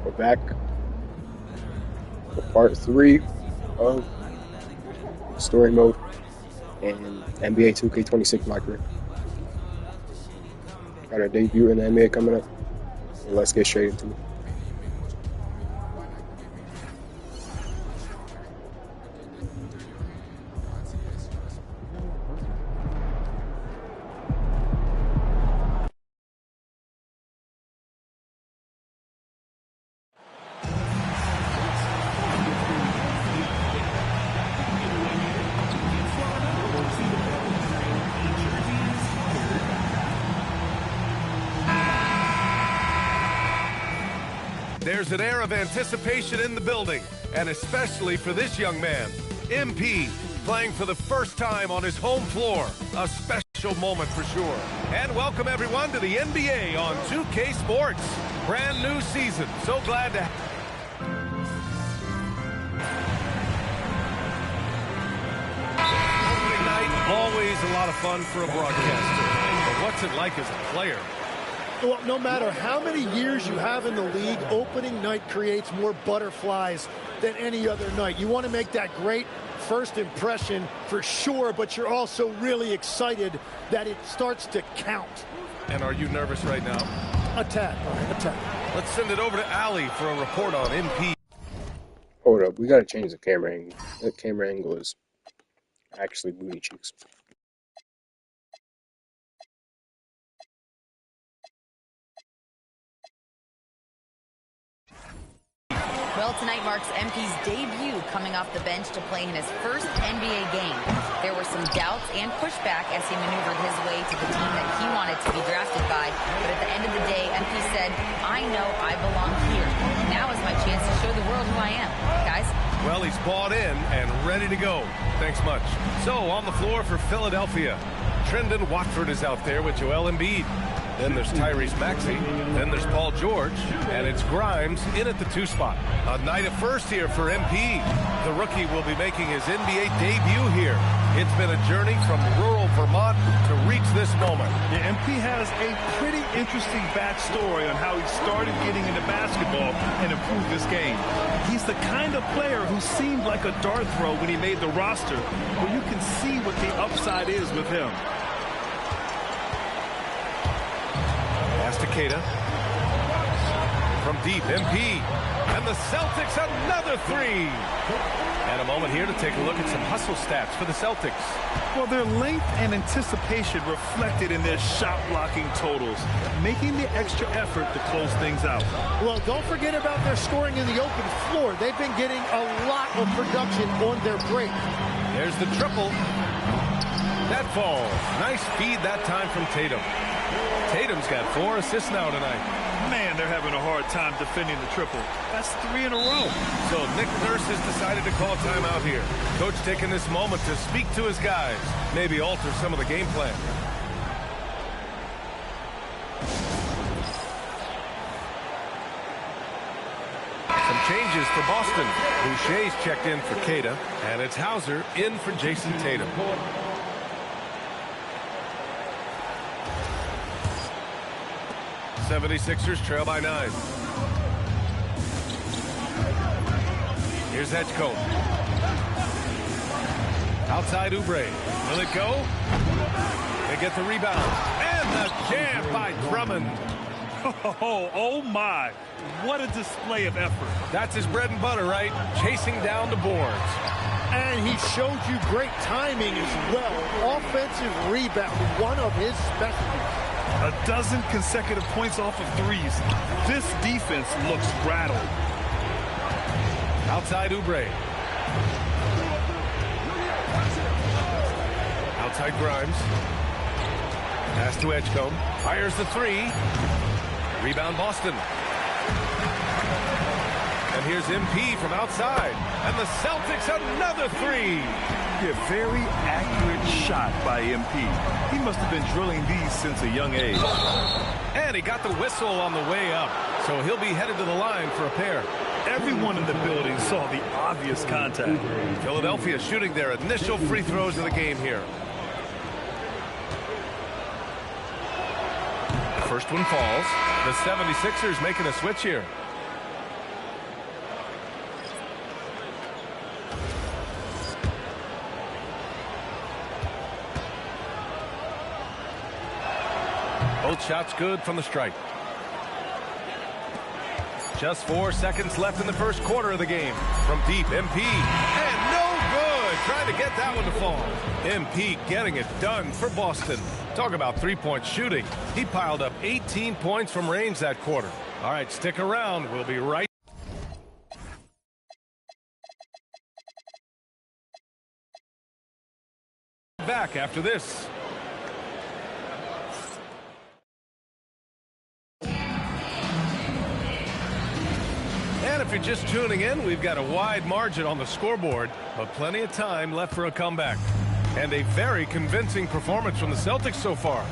We're back for part 3 of story mode in NBA 2K26 MyCarrer. Got our debut in the NBA coming up. So let's get straight into it. There's an air of anticipation in the building, and especially for this young man, MP, playing for the first time on his home floor. A special moment for sure. And welcome everyone to the NBA on 2K Sports. Brand new season. So glad to opening night, always a lot of fun for a broadcaster. But what's it like as a player? Well, no matter how many years you have in the league, opening night creates more butterflies than any other night. You want to make that great first impression for sure, but you're also really excited that it starts to count. And are you nervous right now? A tad. Let's send it over to Ali for a report on MP. Hold up, we gotta change the camera angle. That camera angle is actually booty cheeks. Well, tonight marks MP's debut coming off the bench to play in his first NBA game. There were some doubts and pushback as he maneuvered his way to the team that he wanted to be drafted by. But at the end of the day, MP said, I know I belong here. Now is my chance to show the world who I am. Guys? Well, he's bought in and ready to go. Thanks much. So, on the floor for Philadelphia, Trendon Watford is out there with Joel Embiid. Then there's Tyrese Maxey. Then there's Paul George. And it's Grimes in at the 2 spot. A night of first here for MP. The rookie will be making his NBA debut here. It's been a journey from rural Vermont to reach this moment. Yeah, MP has a pretty interesting backstory on how he started getting into basketball and improved this game. He's the kind of player who seemed like a dart throw when he made the roster, where you can see what the upside is with him. Pass to Keita. From deep, MP. And the Celtics, another 3. And a moment here to take a look at some hustle stats for the Celtics. Well, their length and anticipation reflected in their shot blocking totals, making the extra effort to close things out. Well, don't forget about their scoring in the open floor. They've been getting a lot of production on their break. There's the triple. That falls. Nice feed that time from Tatum. Tatum's got 4 assists now tonight. Man, they're having a hard time defending the triple. That's 3 in a row. So Nick Nurse has decided to call timeout here. Coach taking this moment to speak to his guys. Maybe alter some of the game plan. Some changes for Boston. Boucher's checked in for Keita. And it's Hauser in for Jason Tatum. '76ers trail by 9. Here's Edgecombe. Outside Oubre. Will it go? They get the rebound. And the jam by Drummond. Oh my. What a display of effort. That's his bread and butter, right? Chasing down the boards. And he showed you great timing as well. Offensive rebound, one of his specialties. A dozen consecutive points off of threes. This defense looks rattled. Outside Oubre. Outside Grimes. Pass to Edgecombe. Fires the 3. Rebound Boston. And here's MP from outside. And the Celtics another 3. Yeah, very accurate shot by MP. He must have been drilling these since a young age. And he got the whistle on the way up. So he'll be headed to the line for a pair. Everyone in the building saw the obvious contact. Philadelphia shooting their initial free throws of the game here. First one falls. The 76ers making a switch here. shot's good from the stripe. Just 4 seconds left in the first quarter of the game. From deep, MP. And no good. Trying to get that one to fall. MP getting it done for Boston. Talk about three-point shooting. He piled up 18 points from range that quarter. All right, stick around. We'll be right back after this. And if you're just tuning in, we've got a wide margin on the scoreboard, but plenty of time left for a comeback. And a very convincing performance from the Celtics so far.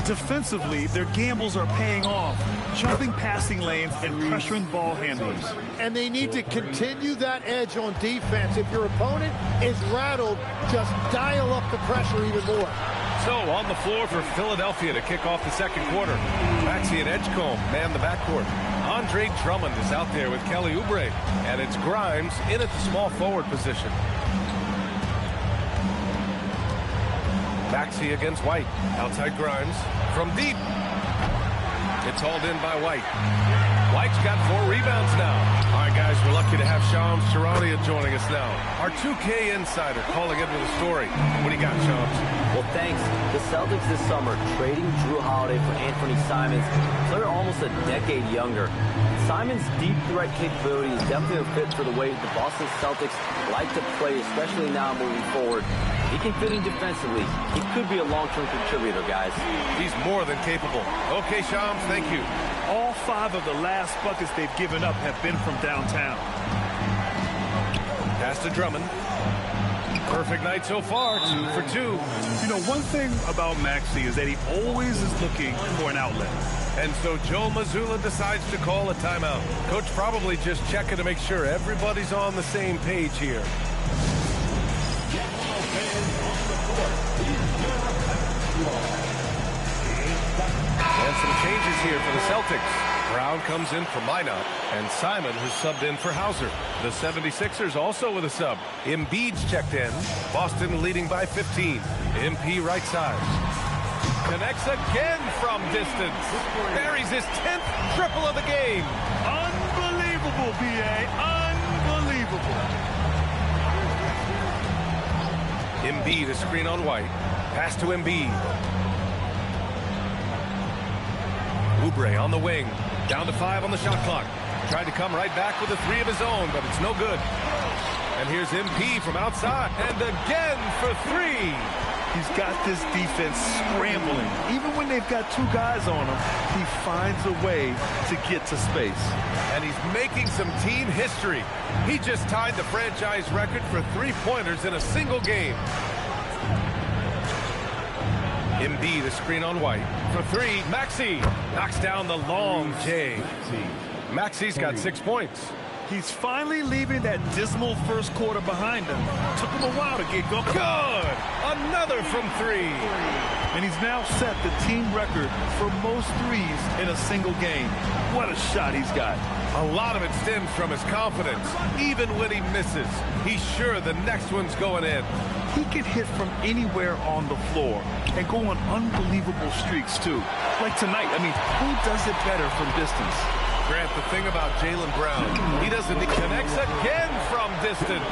Defensively, their gambles are paying off, jumping passing lanes and pressuring ball handlers. And they need to continue that edge on defense. If your opponent is rattled, just dial up the pressure even more. So on the floor for Philadelphia to kick off the second quarter. Maxey and Edgecombe man the backcourt. Andre Drummond is out there with Kelly Oubre. And it's Grimes in at the small forward position. Maxey against White. Outside Grimes. From deep. It's hauled in by White. White's got 4 rebounds now. All right, guys, we're lucky to have Shams Charania joining us now. Our 2K insider calling in with a story. What do you got, Shams? Well, thanks. The Celtics this summer trading Drew Holiday for Anthony Simons, player almost a decade younger. Simons' deep threat capability is definitely a fit for the way the Boston Celtics like to play, especially now moving forward. He can fit in defensively. He could be a long-term contributor, guys. He's more than capable. Okay, Shams, thank you. All 5 of the last buckets they've given up have been from downtown. Pass to Drummond. Perfect night so far, 2 for 2. You know, one thing about Maxey is that he always is looking for an outlet. And so Joe Mazzulla decides to call a timeout. Coach probably just checking to make sure everybody's on the same page here. And some changes here for the Celtics. Brown comes in for Minot, and Simon has subbed in for Hauser. The 76ers also with a sub. Embiid's checked in. Boston leading by 15. MP right side. Connects again from distance. Buries his 10th triple of the game. Unbelievable, B.A. Unbelievable. Embiid, a screen on White. Pass to Embiid. Oubre on the wing. Down to 5 on the shot clock. Tried to come right back with a 3 of his own, but it's no good. And here's MP from outside. And again for 3. He's got this defense scrambling. Even when they've got 2 guys on him, he finds a way to get to space. And he's making some team history. He just tied the franchise record for 3-pointers in a single game. Embiid, a screen on White. For 3, Maxey knocks down the long J. Maxey's got 6 points. He's finally leaving that dismal first quarter behind him. Took him a while to get going. Good! Another from 3. And he's now set the team record for most threes in a single game. What a shot he's got. A lot of it stems from his confidence. Even when he misses, he's sure the next one's going in. He can hit from anywhere on the floor and go on unbelievable streaks, too. Like tonight, I mean, who does it better from distance? Grant, the thing about Jaylen Brown, he doesn't need connects again from distance.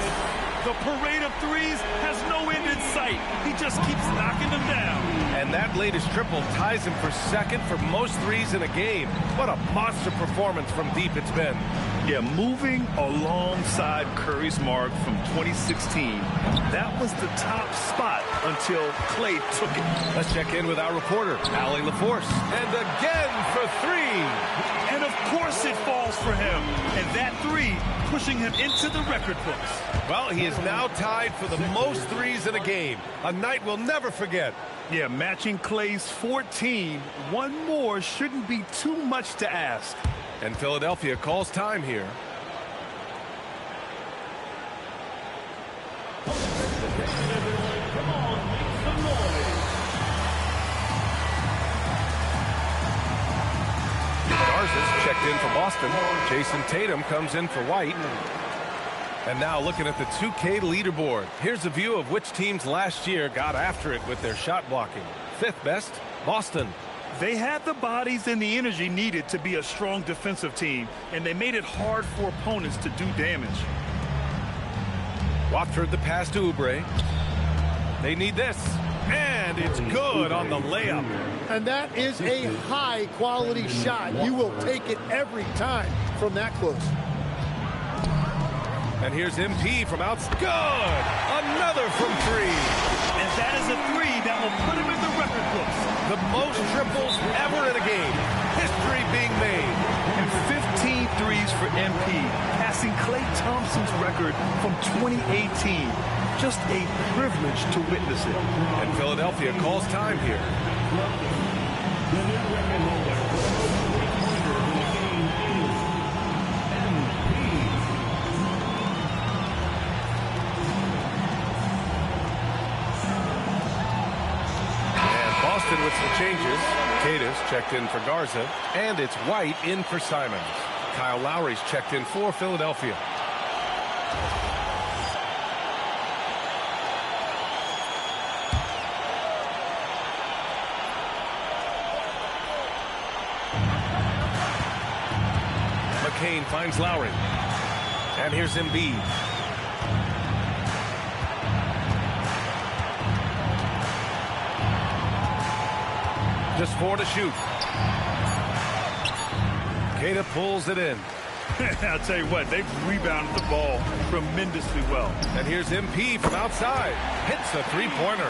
The parade of threes has no end in sight. He just keeps knocking them down. And that latest triple ties him for second for most threes in a game. What a monster performance from deep it's been. Yeah, moving alongside Curry's mark from 2016. That was the top spot until Clay took it. Let's check in with our reporter, Allie LaForce. And again for 3. And of course it falls for him. And that 3 pushing him into the record books. Well, he is now tied for the most threes in a game. A night we'll never forget. Yeah, matching Clay's 14. One more shouldn't be too much to ask. And Philadelphia calls time here. Garza's checked in for Boston. Jason Tatum comes in for White. And now looking at the 2K leaderboard. Here's a view of which teams last year got after it with their shot blocking. 5th best, Boston. They had the bodies and the energy needed to be a strong defensive team, and they made it hard for opponents to do damage. Watford the pass to Oubre. They need this. And it's good on the layup. And that is a high-quality shot. You will take it every time from that close. And here's MP from outside. Good! Another from 3. And that is a 3 that will put him in the record books. The most triples ever in a game. History being made. And 15 threes for MP, passing Klay Thompson's record from 2018. Just a privilege to witness it. And Philadelphia calls time here. And Boston with some changes. Cadis checked in for Garza. And it's White in for Simons. Kyle Lowry's checked in for Philadelphia. Kane finds Lowry. And here's Embiid. Just 4 to shoot. Queta pulls it in. I'll tell you what, they've rebounded the ball tremendously well. And here's MP from outside. Hits a three-pointer.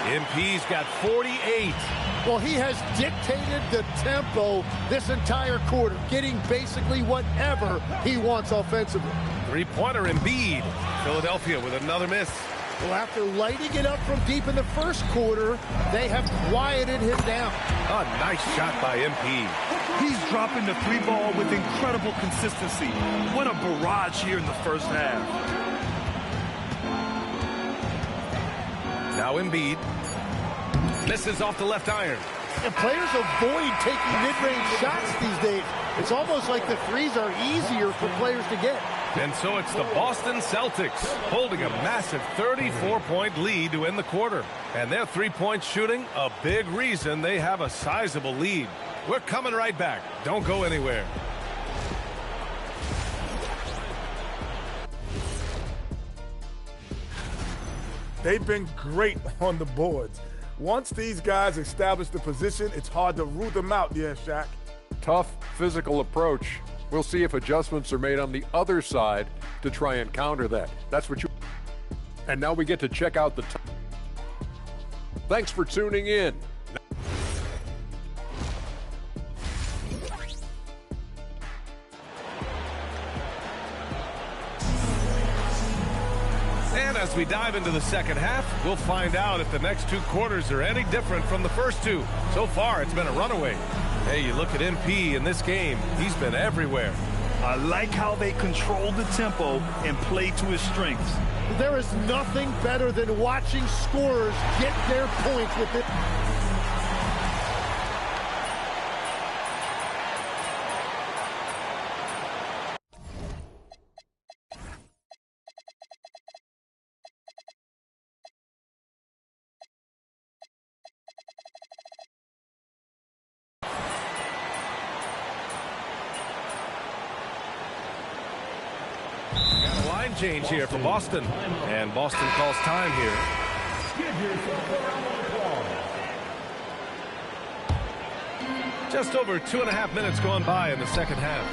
MP's got 48. Well, he has dictated the tempo this entire quarter, getting basically whatever he wants offensively. Three-pointer Embiid. Philadelphia with another miss. Well, after lighting it up from deep in the first quarter, they have quieted him down. A nice shot by MP. He's dropping the 3 ball with incredible consistency. What a barrage here in the first half. Now Embiid. Misses off the left iron. And players avoid taking mid-range shots these days. It's almost like the threes are easier for players to get. And so it's the Boston Celtics holding a massive 34-point lead to end the quarter. And their three-point shooting, a big reason they have a sizable lead. We're coming right back. Don't go anywhere. They've been great on the boards. Once these guys establish the position, it's hard to root them out, yeah, Shaq. Tough physical approach. We'll see if adjustments are made on the other side to try and counter that. That's what you... And now we get to check out the... Thanks for tuning in. And as we dive into the second half, we'll find out if the next 2 quarters are any different from the first 2. So far, it's been a runaway. Hey, you look at MP in this game, he's been everywhere. I like how they control the tempo and play to his strengths. There is nothing better than watching scorers get their points with it. Got a line change here for Boston. And Boston calls time here. Just over 2.5 minutes gone by in the second half.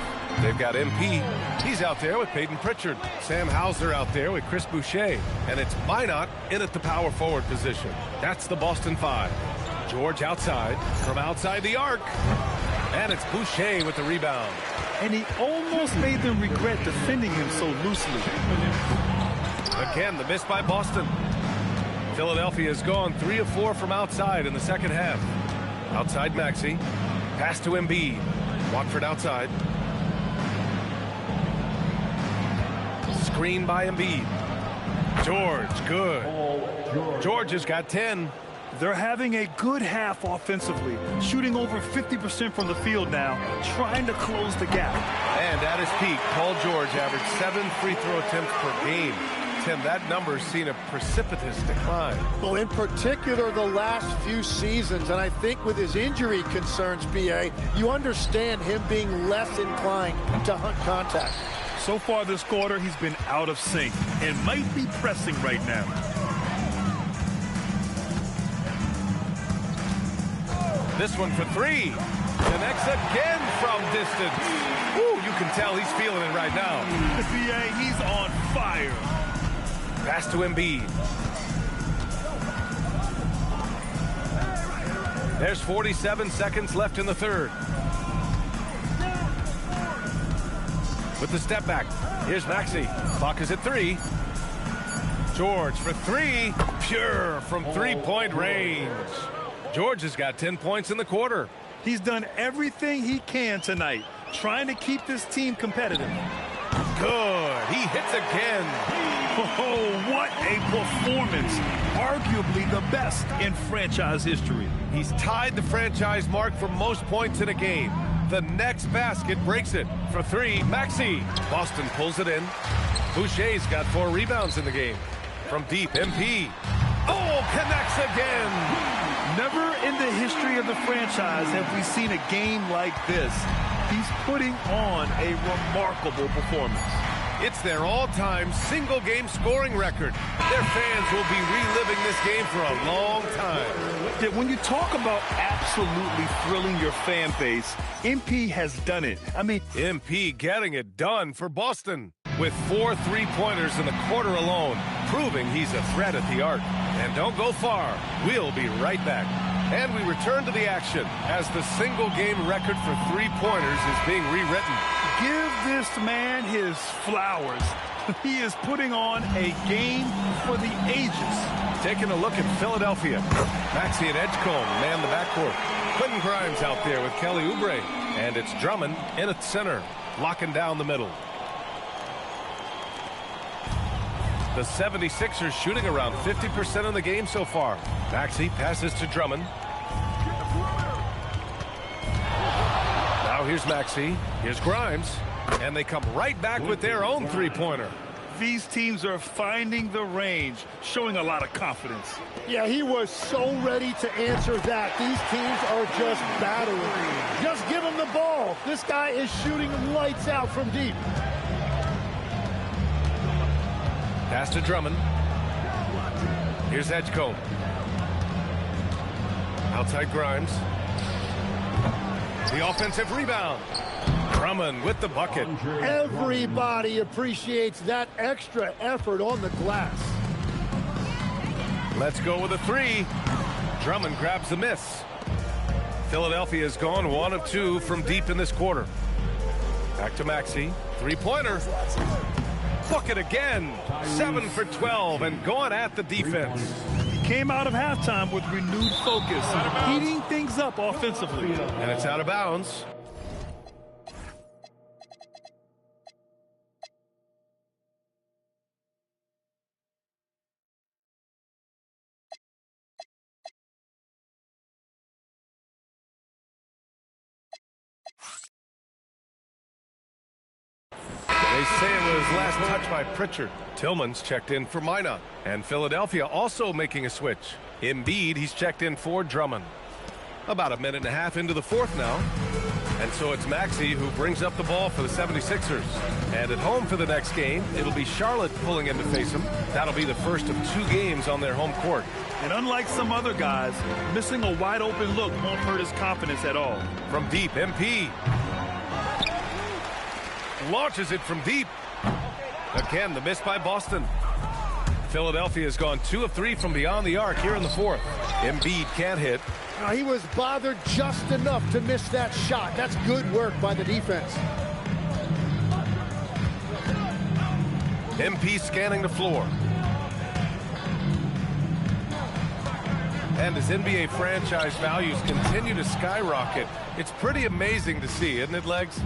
They've got MP. He's out there with Peyton Pritchard. Sam Hauser out there with Chris Boucher. And it's Minot in at the power forward position. That's the Boston 5. George outside, from outside the arc. And it's Boucher with the rebound. And he almost made them regret defending him so loosely. Again, the miss by Boston. Philadelphia has gone 3 of 4 from outside in the second half. Outside Maxey. Pass to Embiid. Watford outside. Screen by Embiid. George, good. George has got 10. They're having a good half offensively, shooting over 50% from the field now, trying to close the gap. And at his peak, Paul George averaged 7 free throw attempts per game. Tim, that number's seen a precipitous decline. Well, in particular, the last few seasons, and I think with his injury concerns, BA, you understand him being less inclined to hunt contact. So far this quarter, he's been out of sync and might be pressing right now. This one for three. Connects again from distance. Ooh, you can tell he's feeling it right now. The BA, he's on fire. Pass to Embiid. There's 47 seconds left in the third. With the step back, here's Maxey. Clock is at 3. George for 3. Pure from three-point range. George has got 10 points in the quarter. He's done everything he can tonight, trying to keep this team competitive. Good. He hits again. Oh, what a performance. Arguably the best in franchise history. He's tied the franchise mark for most points in a game. The next basket breaks it. For 3, Maxey. Boston pulls it in. Boucher's got 4 rebounds in the game. From deep, MP. Oh, connects again. Never in the history of the franchise have we seen a game like this. He's putting on a remarkable performance. It's their all-time single-game scoring record. Their fans will be reliving this game for a long time. When you talk about absolutely thrilling your fan base, MP has done it. I mean, MP getting it done for Boston with 4 three-pointers in the quarter alone, proving he's a threat at the arc. And don't go far. We'll be right back. And we return to the action as the single-game record for three-pointers is being rewritten. Give this man his flowers. He is putting on a game for the ages. Taking a look at Philadelphia. Maxey and Edgecombe man the backcourt. Quentin Grimes out there with Kelly Oubre. And it's Drummond in at center, locking down the middle. The 76ers shooting around 50% in the game so far. Maxey passes to Drummond. Now here's Maxey. Here's Grimes. And they come right back with their own three-pointer. These teams are finding the range, showing a lot of confidence. Yeah, he was so ready to answer that. These teams are just battling. Just give him the ball. This guy is shooting lights out from deep. Pass to Drummond. Here's Edgecombe. Outside Grimes. The offensive rebound. Drummond with the bucket. Everybody appreciates that extra effort on the glass. Let's go with a 3. Drummond grabs the miss. Philadelphia has gone 1 of 2 from deep in this quarter. Back to Maxey. Three-pointer. Bucket again. 7 for 12 and going at the defense. He came out of halftime with renewed focus, heating things up offensively. And it's out of bounds. They say it was last touched by Pritchard. Tillman's checked in for Minot. And Philadelphia also making a switch. Embiid, he's checked in for Drummond. About a minute and a half into the fourth now. And so it's Maxey who brings up the ball for the 76ers. And at home for the next game, it'll be Charlotte pulling in to face him. That'll be the first of 2 games on their home court. And unlike some other guys, missing a wide open look won't hurt his confidence at all. From deep, MP. Launches it from deep. Again, the miss by Boston. Philadelphia has gone 2 of 3 from beyond the arc here in the fourth. Embiid can't hit. He was bothered just enough to miss that shot. That's good work by the defense. MP scanning the floor. And as NBA franchise values continue to skyrocket, it's pretty amazing to see, isn't it, Legs?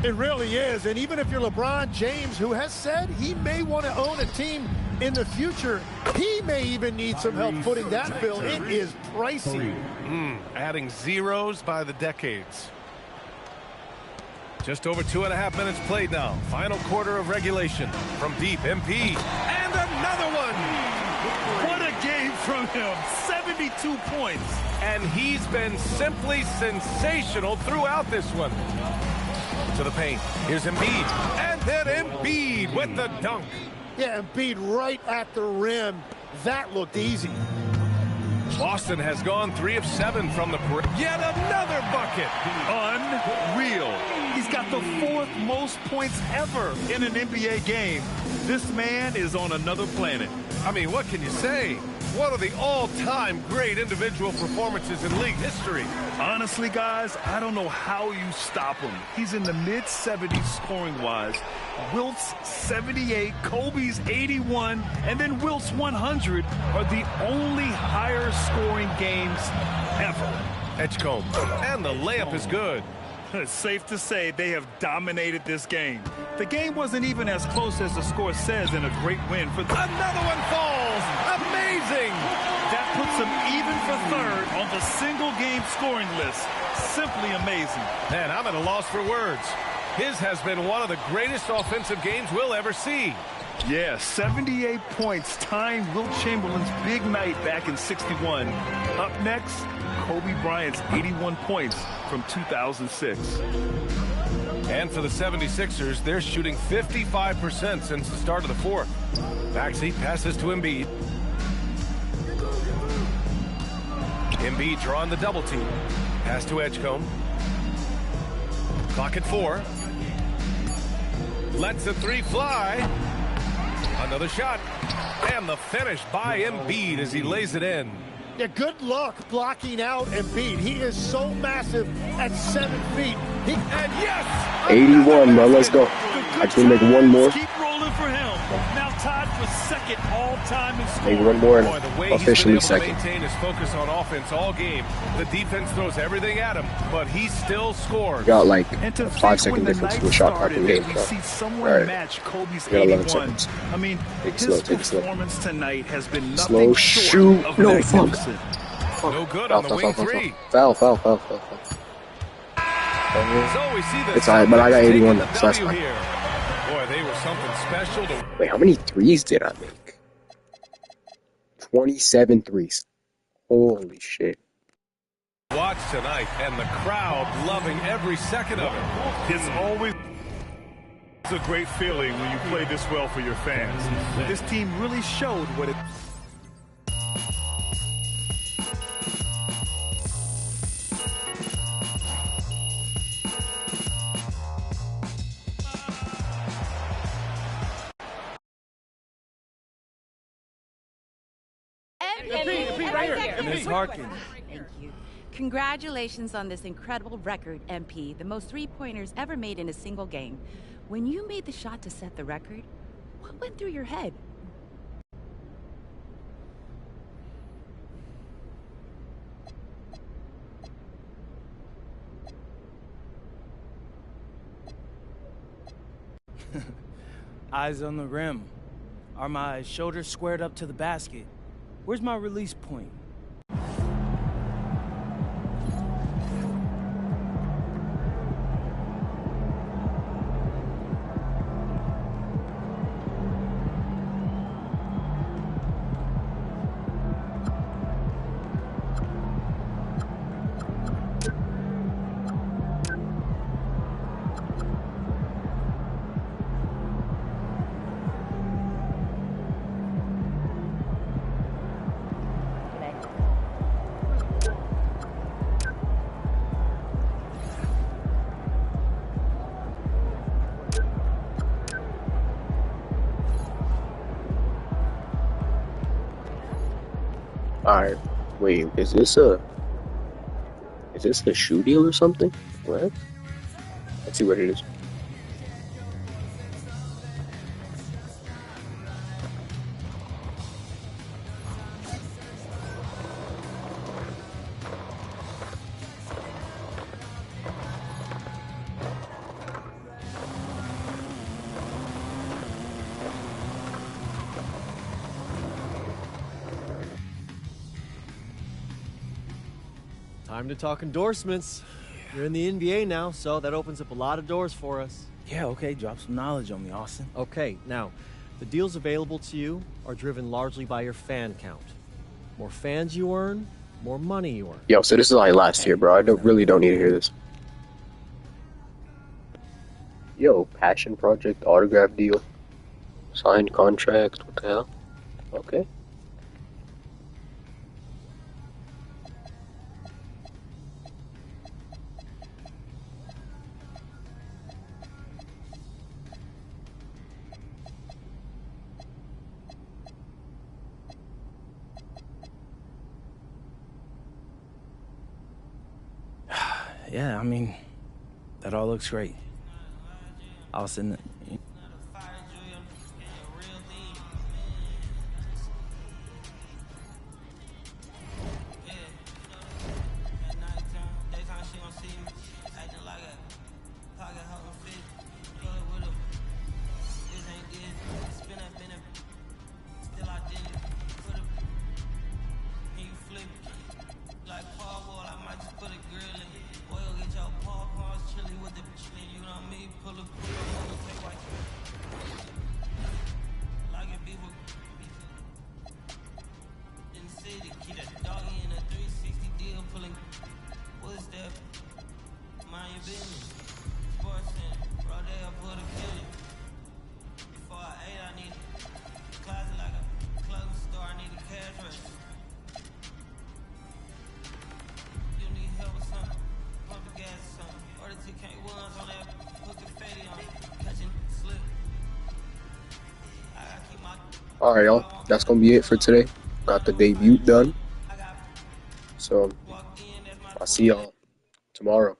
It really is, and even if you're LeBron James, who has said he may want to own a team in the future, he may even need some help footing that bill. It is pricey. Adding zeros by the decades. Just over 2.5 minutes played now. Final quarter of regulation. From deep, MP. And another one. What a game from him. 72 points. And he's been simply sensational throughout this one. To the paint. Here's Embiid. And then Embiid with the dunk. Yeah, Embiid right at the rim. That looked easy. Boston has gone 3 of 7 from the perimeter. Yet another bucket. Unreal. He's got the 4th most points ever in an NBA game. This man is on another planet. I mean, what can you say? One of the all-time great individual performances in league history. Honestly, guys, I don't know how you stop him. He's in the mid-70s scoring-wise. Wilt's 78, Kobe's 81, and then Wilt's 100 are the only higher-scoring games ever. Edgecombe. And the layup is good. It's safe to say they have dominated this game. The game wasn't even as close as the score says in a great win for them. Another one falls. Amazing. That puts them even for 3rd on the single-game scoring list. Simply amazing. Man, I'm at a loss for words. His has been one of the greatest offensive games we'll ever see. Yeah, 78 points, tying Wilt Chamberlain's big night back in '61. Up next, Kobe Bryant's 81 points from 2006. And for the 76ers, they're shooting 55% since the start of the 4th. Maxey passes to Embiid. Embiid drawing the double team. Pass to Edgecombe. Clock at 4. Lets the 3 fly. Another shot. And the finish by Embiid as he lays it in. Yeah, good luck blocking out Embiid. He is so massive at 7 feet. And yes! 81, man. Let's go. I just need to make one more. Keep rolling for him. Now tied for 2nd all-time in scoring. Make one more Boy, the way officially he's been able 2nd. to maintain his focus on offense all game. The defense throws everything at him, but he still scores. Got like And to a think 5-second when the difference night in the shot clock started, in game. we So. see someone Alright. match Kobe's We got 11 81. seconds. I mean, Take it his slow, take it slow. performance tonight has been Slow nothing shoot. short of No, fuck. magnificent. No good Foul, on the foul, wing foul, 3. foul. So we see the It's alright, but I got Celtics 81 taking now, the so that's W fine. here. Boy, they were something special to Wait, how many threes did I make? 27 threes. Holy shit. watch tonight, and the crowd loving every second of it. It's always a great feeling when you play this well for your fans. This team really showed what it... Ms. Harkins. Thank you. Congratulations on this incredible record, MP. The most three-pointers ever made in a single game. When you made the shot to set the record, what went through your head? Eyes on the rim. Are my shoulders squared up to the basket? Where's my release point? Alright, wait, is this a shoe deal or something? What? Let's see what it is. Time to talk endorsements. You're in the NBA now, so that opens up a lot of doors for us. Yeah, okay, drop some knowledge on me, Austin. Okay, now, The deals available to you are driven largely by your fan count. More fans you earn, more money you earn. Yo, so this is like last year, bro. I really don't need to hear this. Yo, passion project, autograph deal, signed contract. What the hell? Okay. Yeah, I mean, that all looks great. I was in the... Alright, y'all. That's gonna be it for today. Got the debut done. So, I'll see y'all tomorrow.